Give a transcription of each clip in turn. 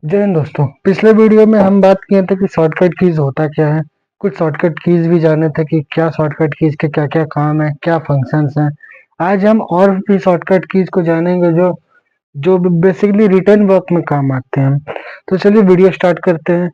जय हिंद दोस्तों। पिछले वीडियो में हम बात किए थे कि शॉर्टकट कीज होता क्या है। कुछ शॉर्टकट कीज भी जाने थे कि क्या शॉर्टकट कीज के क्या क्या काम है, क्या फंक्शंस हैं। आज हम और भी शॉर्टकट कीज को जानेंगे जो जो बेसिकली रिटर्न वर्क में काम आते हैं। तो चलिए वीडियो स्टार्ट करते हैं।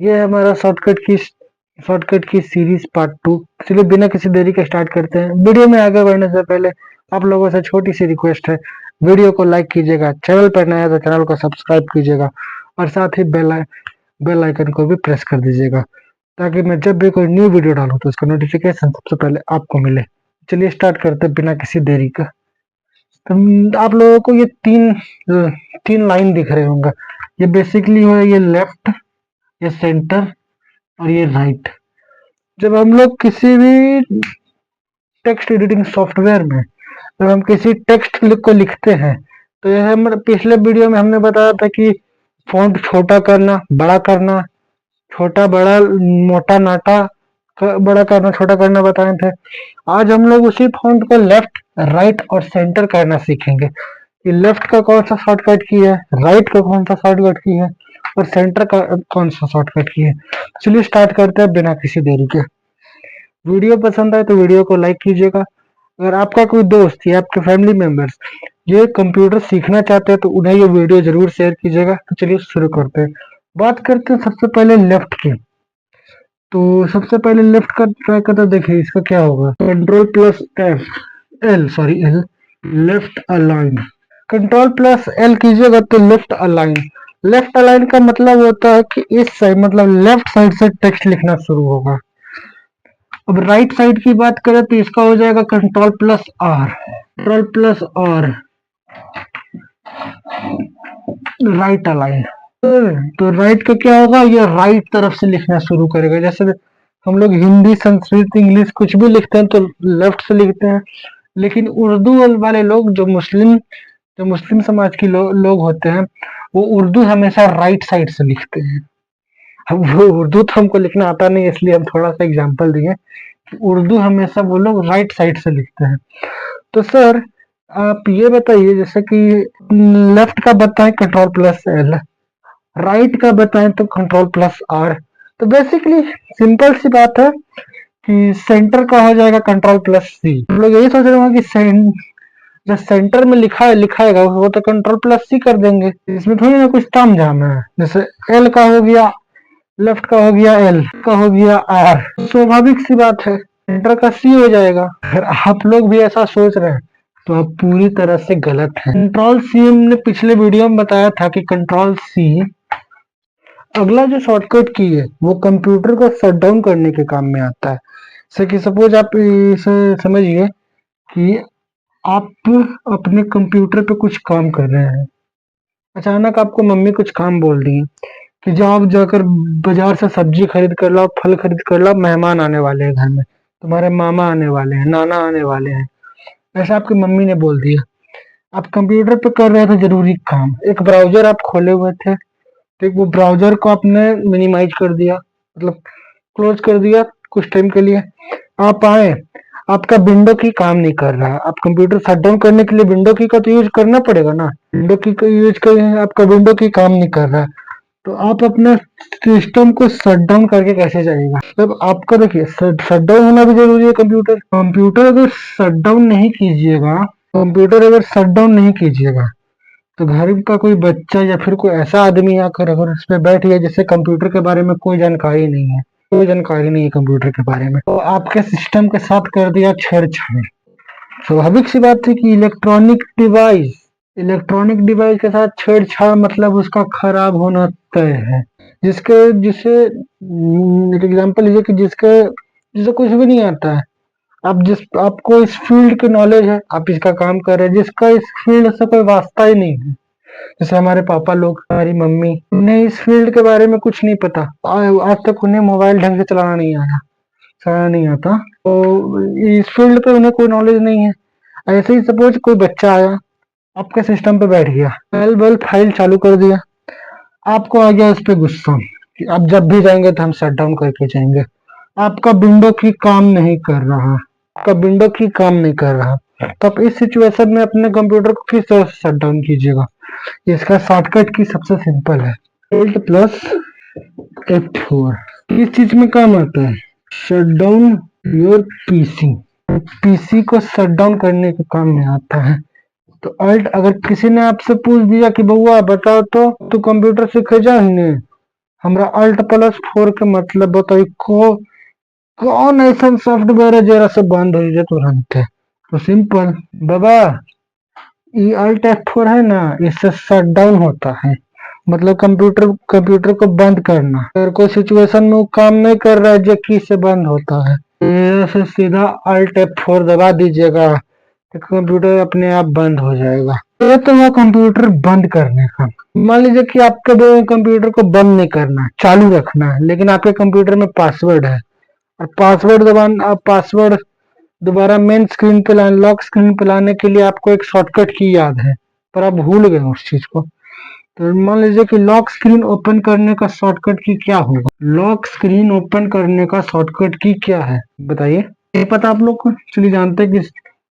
ये है हमारा शॉर्टकट की सीरीज पार्ट 2। चलिए बिना किसी देरी के स्टार्ट करते हैं। वीडियो में आगे बढ़ने से पहले आप लोगों से छोटी सी रिक्वेस्ट है, वीडियो को लाइक कीजिएगा, चैनल पर नया है तो चैनल को सब्सक्राइब कीजिएगा और साथ ही बेल आइकन को भी प्रेस कर दीजिएगा ताकि मैं जब भी कोई न्यू वीडियो डालूं तो उसका नोटिफिकेशन सबसे पहले आपको मिले। चलिए स्टार्ट करते हैं बिना किसी देरी का। तो आप लोगों को ये तीन लाइन दिख रहे होंगे। ये बेसिकली है, ये लेफ्ट, ये सेंटर और ये राइट। जब हम लोग किसी भी टेक्स्ट एडिटिंग सॉफ्टवेयर में जब हम किसी टेक्स्ट को लिखते हैं तो यह हमारे पिछले वीडियो में हमने बताया था कि फॉन्ट छोटा करना, बड़ा करना, छोटा बड़ा, मोटा नाटा, बड़ा करना, छोटा करना बताए थे। आज हम लोग उसी फॉन्ट को लेफ्ट, राइट और सेंटर करना सीखेंगे कि लेफ्ट का कौन सा शॉर्टकट की है, राइट का कौन सा शॉर्टकट की है और सेंटर का कौन सा शॉर्टकट की है। चलिए स्टार्ट करते हैं बिना किसी देरी के। वीडियो पसंद आए तो वीडियो को लाइक कीजिएगा। अगर आपका कोई दोस्त या आपके फैमिली मेंबर्स ये कंप्यूटर सीखना चाहते हैं तो उन्हें ये वीडियो जरूर शेयर कीजिएगा। तो चलिए शुरू करते हैं। बात करते हैं सबसे पहले लेफ्ट की। तो सबसे पहले लेफ्ट का ट्राई करते, देखिए इसका क्या होगा। Control plus F L sorry L, left align. Control plus L कीजिएगा तो लेफ्ट अलाइन। लेफ्ट अलाइन का मतलब होता है कि इस साइड, मतलब लेफ्ट साइड से टेक्स्ट लिखना शुरू होगा। अब राइट साइड की बात करें तो इसका हो जाएगा control plus R, control plus R, right align. तो राइट का क्या होगा, ये राइट तरफ से लिखना शुरू करेगा। जैसे हम लोग हिंदी, संस्कृत, इंग्लिश कुछ भी लिखते हैं तो लेफ्ट से लिखते हैं, लेकिन उर्दू वाले लोग जो मुस्लिम समाज के लोग होते हैं वो उर्दू हमेशा राइट साइड से लिखते हैं। अब वो उर्दू तो हमको लिखना आता नहीं, इसलिए हम थोड़ा सा एग्जाम्पल दिए। उर्दू हमेशा वो लोग राइट साइड से लिखते हैं। तो सर आप ये बताइए, जैसे कि लेफ्ट का बताएं कंट्रोल प्लस एल, राइट का बताएं तो कंट्रोल प्लस आर। तो बेसिकली सिंपल सी बात है कि सेंटर का हो जाएगा कंट्रोल प्लस सी। हम लोग यही सोच रहे होंगे कि जो सेंटर में लिखाएगा वो तो कंट्रोल प्लस सी कर देंगे, इसमें थोड़ी ना कुछ ताम झाम है। जैसे एल का हो गया, लेफ्ट का हो गया एल, का हो गया आर, स्वाभाविक सी बात है सेंटर का सी हो जाएगा। अगर आप लोग भी ऐसा सोच रहे हैं तो आप पूरी तरह से गलत हैं। कंट्रोल सी हमने पिछले वीडियो में बताया था कि कंट्रोल सी अगला जो शॉर्टकट की है वो कंप्यूटर को शट डाउन करने के काम में आता है। जैसे कि सपोज आप इसे समझिए कि आप अपने कंप्यूटर पे कुछ काम कर रहे हैं, अचानक आपको मम्मी कुछ काम बोल दी कि जाओ आप जाकर बाजार से सब्जी खरीद कर लाओ, फल खरीद कर लाओ, मेहमान आने वाले हैं घर में, तुम्हारे मामा आने वाले हैं, नाना आने वाले हैं। ऐसा आपकी मम्मी ने बोल दिया। आप कंप्यूटर पे कर रहे थे जरूरी काम, एक ब्राउजर आप खोले हुए थे, तो वो ब्राउजर को आपने मिनिमाइज कर दिया, मतलब क्लोज कर दिया कुछ टाइम के लिए। आप आए, आपका विंडो की काम नहीं कर रहा है। आप कंप्यूटर शट डाउन करने के लिए विंडो की का तो यूज करना पड़ेगा ना, विंडो की का यूज कर, आपका विंडो की काम नहीं कर रहा है तो आप अपने सिस्टम को शट डाउन करके कैसे जाएगा। तब आपका देखिए शट डाउन होना भी जरूरी है। कंप्यूटर कंप्यूटर अगर शट डाउन नहीं कीजिएगा, कंप्यूटर अगर शट डाउन नहीं कीजिएगा तो घर का कोई बच्चा या फिर कोई ऐसा आदमी आकर अगर उस पर बैठ गया जिससे कंप्यूटर के बारे में कोई जानकारी नहीं है, कोई जानकारी नहीं है कंप्यूटर के बारे में, तो आपके सिस्टम के साथ कर दिया छेड़छाड़। स्वाभाविक सी बात है कि इलेक्ट्रॉनिक डिवाइस के साथ छेड़छाड़ मतलब उसका खराब होना तय है। जिसके जिसे एक एग्जांपल लीजिए कि जिसे कुछ भी नहीं आता है, आपको इस फील्ड की नॉलेज है, आप इसका काम कर रहे हैं, जिसका इस फील्ड से कोई वास्ता ही नहीं है, जैसे हमारे पापा लोग, हमारी मम्मी, उन्हें इस फील्ड के बारे में कुछ नहीं पता। आज तक उन्हें मोबाइल ढंग से चलाना नहीं आता, तो इस फील्ड पे उन्हें कोई नॉलेज नहीं है। ऐसे ही सपोज कोई बच्चा आया, आपके सिस्टम पे बैठ गया, बल फाइल चालू कर दिया, आपको आ गया उस पर गुस्सा कि अब जब भी जाएंगे तो हम शट डाउन करके जाएंगे। आपका विंडो की काम नहीं कर रहा, आपका विंडो की काम नहीं कर रहा, तो आप इस सिचुएशन में अपने कंप्यूटर को फिर से शट डाउन कीजिएगा। इसका शॉर्टकट की सबसे सिंपल है, Alt प्लस F4 किस चीज में काम आता है? Shut down your PC. PC को शट डाउन करने के काम में आता है। तो अल्ट, अगर किसी ने आपसे पूछ दिया कि बउआ बताओ तो कंप्यूटर सीखे जा ही नहीं, हमरा अल्ट प्लस 4 के मतलब बताइए कौन ऐसा सॉफ्टवेयर है जरा से बंद हो जाए तुरंत है? तो सिंपल बाबा, ये अल्ट F4 है ना, इससे शट डाउन होता है, मतलब कंप्यूटर को बंद करना। अगर कोई सिचुएशन में वो काम नहीं कर रहा है, जो की से बंद होता है, ऐसे सीधा अल्ट F4 दबा दीजिएगा तो कंप्यूटर अपने आप बंद हो जाएगा। ये तो हुआ कंप्यूटर बंद करने का। मान लीजिए कि आपके कंप्यूटर को बंद नहीं करना, चालू रखना है, लेकिन आपके कंप्यूटर में पासवर्ड है और पासवर्ड दोबारा मेन स्क्रीन पे लाने, लॉक स्क्रीन पे लाने के लिए आपको एक शॉर्टकट की याद है, पर आप भूल गए उस चीज को। तो मान लीजिए कि लॉक स्क्रीन ओपन करने का शॉर्टकट की क्या होगा? लॉक स्क्रीन ओपन करने का शॉर्टकट की क्या है बताइए? नहीं पता आप लोग को? चलिए जानते हैं कि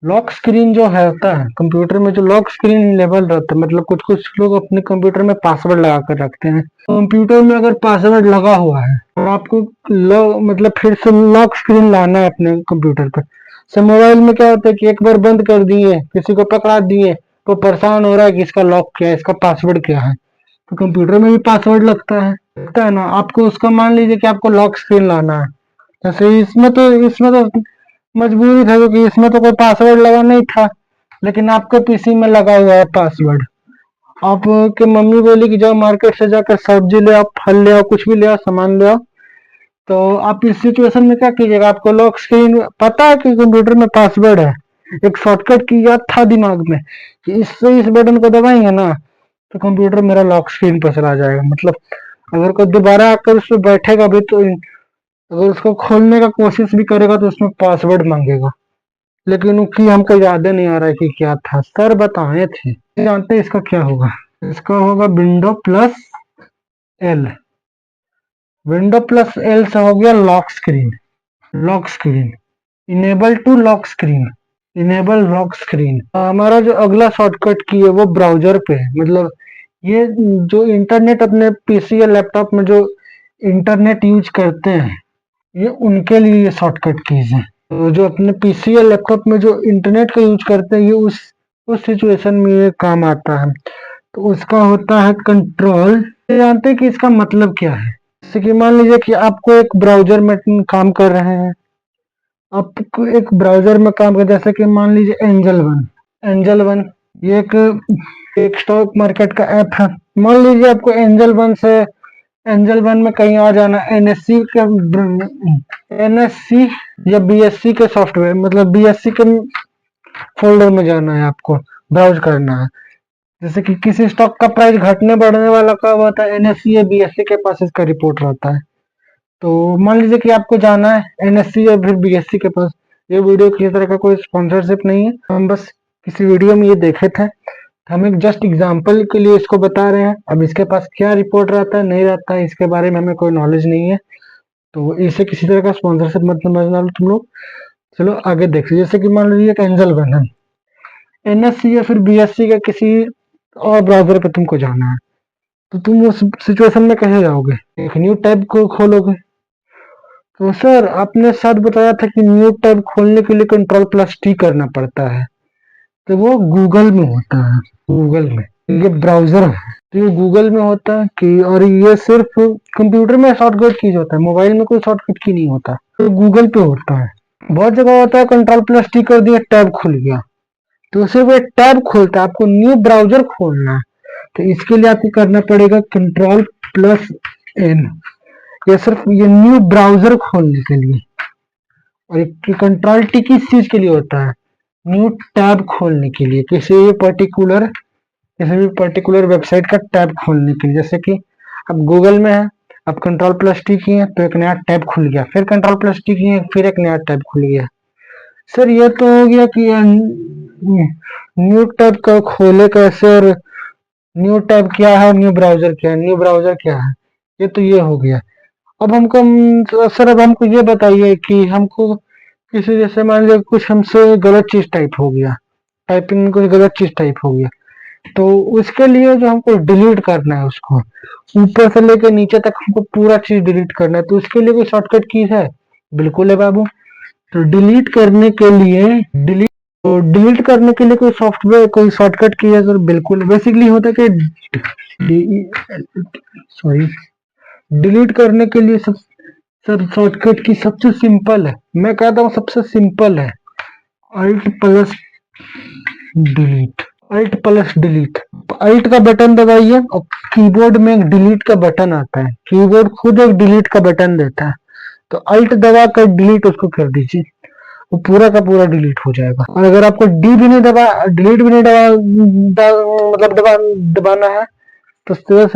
लॉक स्क्रीन जो है होता है कंप्यूटर में, जो लॉक स्क्रीन लेवल रहता है, मतलब कुछ कुछ लोग अपने कंप्यूटर में पासवर्ड लगा कर रखते हैं। कंप्यूटर में अगर पासवर्ड लगा हुआ है और आपको मतलब फिर से लॉक स्क्रीन लाना है अपने कंप्यूटर पर, से मोबाइल में क्या होता है कि एक बार बंद कर दिए, किसी को पकड़ा दिए, तो परेशान हो रहा है कि इसका लॉक क्या है, इसका पासवर्ड क्या है। तो कंप्यूटर में भी पासवर्ड लगता है ना। आपको उसका मान लीजिए कि आपको लॉक स्क्रीन लाना है, जैसे इसमें तो मजबूरी था क्योंकि इसमें तो कोई पासवर्ड लगा नहीं था, लेकिन आपके पीसी में लगा हुआ है पासवर्ड। आपके मम्मी बोली कि जाओ मार्केट से जाकर सब्जी ले आओ, फल ले आओ, कुछ भी ले आओ, सामान ले आओ। तो आप इस सिचुएशन में क्या कीजिएगा? आपको लॉक स्क्रीन पता है कि कंप्यूटर में पासवर्ड है, एक शॉर्टकट की याद था दिमाग में कि इससे इस बटन को दबाएंगे ना तो कंप्यूटर मेरा लॉक स्क्रीन पर चला जाएगा। मतलब अगर कोई दोबारा आकर उस पर बैठेगा भी तो अगर उसको खोलने का कोशिश भी करेगा तो उसमें पासवर्ड मांगेगा, लेकिन उसकी हमको याद नहीं आ रहा है कि क्या था। सर बताए थे, जानते हैं इसका क्या होगा? इसका होगा window plus L. Window plus L से हो गया lock screen. Lock screen enable to lock screen, enable lock screen. हमारा जो अगला शॉर्टकट की है वो ब्राउजर पे है। मतलब ये जो इंटरनेट अपने पीसी या लैपटॉप में जो इंटरनेट यूज करते हैं, ये उनके लिए ये शॉर्टकट कीज है। तो जो अपने पीसी या लैपटॉप में जो इंटरनेट का यूज करते हैं, ये उस सिचुएशन में ये काम आता है। तो उसका होता है कंट्रोल। जानते हैं कि इसका मतलब क्या है? जैसे कि मान लीजिए कि आपको एक ब्राउजर में काम कर रहे हैं, आपको एक ब्राउजर में काम कर, जैसे कि मान लीजिए एंजल वन ये एक स्टॉक मार्केट का ऐप है। मान लीजिए आपको एंजल वन में कहीं आ जाना, एनएससी या बीएससी के सॉफ्टवेयर, मतलब बीएससी के फोल्डर में जाना है, आपको ब्राउज करना है। जैसे कि किसी स्टॉक का प्राइस घटने बढ़ने वाला कब होता है? एनएससी या बीएससी के पास इसका रिपोर्ट रहता है। तो मान लीजिए कि आपको जाना है एनएससी या फिर बीएससी के पास। ये वीडियो किसी तरह का कोई स्पॉन्सरशिप नहीं है, हम बस किसी वीडियो में ये देखे थे, हम एक जस्ट एग्जाम्पल के लिए इसको बता रहे हैं। अब इसके पास क्या रिपोर्ट रहता है नहीं रहता है इसके बारे में हमें कोई नॉलेज नहीं है, तो इसे किसी तरह का स्पॉन्सरशिप मत समझना लो तुम लोग। चलो आगे देखिए, जैसे कि मान लीजिए एंजल वन है, एनएससी या फिर बीएससी का किसी और ब्राउजर पे तुमको जाना है, तो तुम उस सिचुएशन में कैसे जाओगे? एक न्यू टैब को खोलोगे। तो सर आपने शायद बताया था कि न्यू टैब खोलने के लिए कंट्रोल प्लस टी करना पड़ता है, तो वो गूगल में होता है। गूगल में ये ब्राउजर है, तो ये गूगल में होता है कि, और ये सिर्फ कंप्यूटर में शॉर्टकट कीज होता है, मोबाइल में कोई शॉर्टकट की नहीं होता, तो गूगल पे होता है। बहुत जगह होता है कंट्रोल प्लस टी कर दिया टैब खुल गया, तो सिर्फ एक टैब खोलता है, आपको न्यू ब्राउजर खोलना है, तो इसके लिए आपको करना पड़ेगा कंट्रोल प्लस एन। ये सिर्फ ये न्यू ब्राउजर खोलने के लिए। और एक कंट्रोल टी किस चीज के लिए होता है? न्यू टैब खोलने के लिए, किसी भी पर्टिकुलर वेबसाइट का टैब खोलने के लिए। जैसे कि अब गूगल में है, अब कंट्रोल प्लस टी किए तो एक नया टैब खुल गया, फिर कंट्रोल प्लस टी किए फिर एक नया टैब खुल गया। सर ये तो हो गया कि न्यू टैब का खोले कैसे, और न्यू टैब क्या है, न्यू ब्राउजर क्या है, न्यू ब्राउजर क्या है, ये तो ये हो गया। अब हमको सर अब हमको ये बताइए कि हमको किसी, जैसे मान लीजिए कुछ हमसे गलत चीज टाइप हो गया, टाइपिंग में कुछ गलत चीज टाइप हो गया, तो उसके लिए जो हमको डिलीट करना है उसको, ऊपर से लेकर नीचे तक हमको पूरा चीज डिलीट करना है, तो उसके लिए कोई शॉर्टकट कीज है? बिल्कुल है बाबू। तो डिलीट करने के लिए डिलीट तो डिलीट करने के लिए कोई सॉफ्टवेयर कोई शॉर्टकट की है सर? बिल्कुल। बेसिकली होता है कि सॉरी, डिलीट करने के लिए सब सर शॉर्टकट की सबसे सिंपल है, मैं कहता हूँ सबसे सिंपल है, alt plus delete. Alt plus delete, alt का बटन दबाइए और कीबोर्ड में एक डिलीट का बटन आता है, कीबोर्ड खुद एक डिलीट का बटन देता है, तो अल्ट दबा कर डिलीट उसको कर दीजिए, वो पूरा का पूरा डिलीट हो जाएगा। और अगर आपको डी भी नहीं दबा डिलीट भी नहीं दबा मतलब दबाना है तो सिर्फ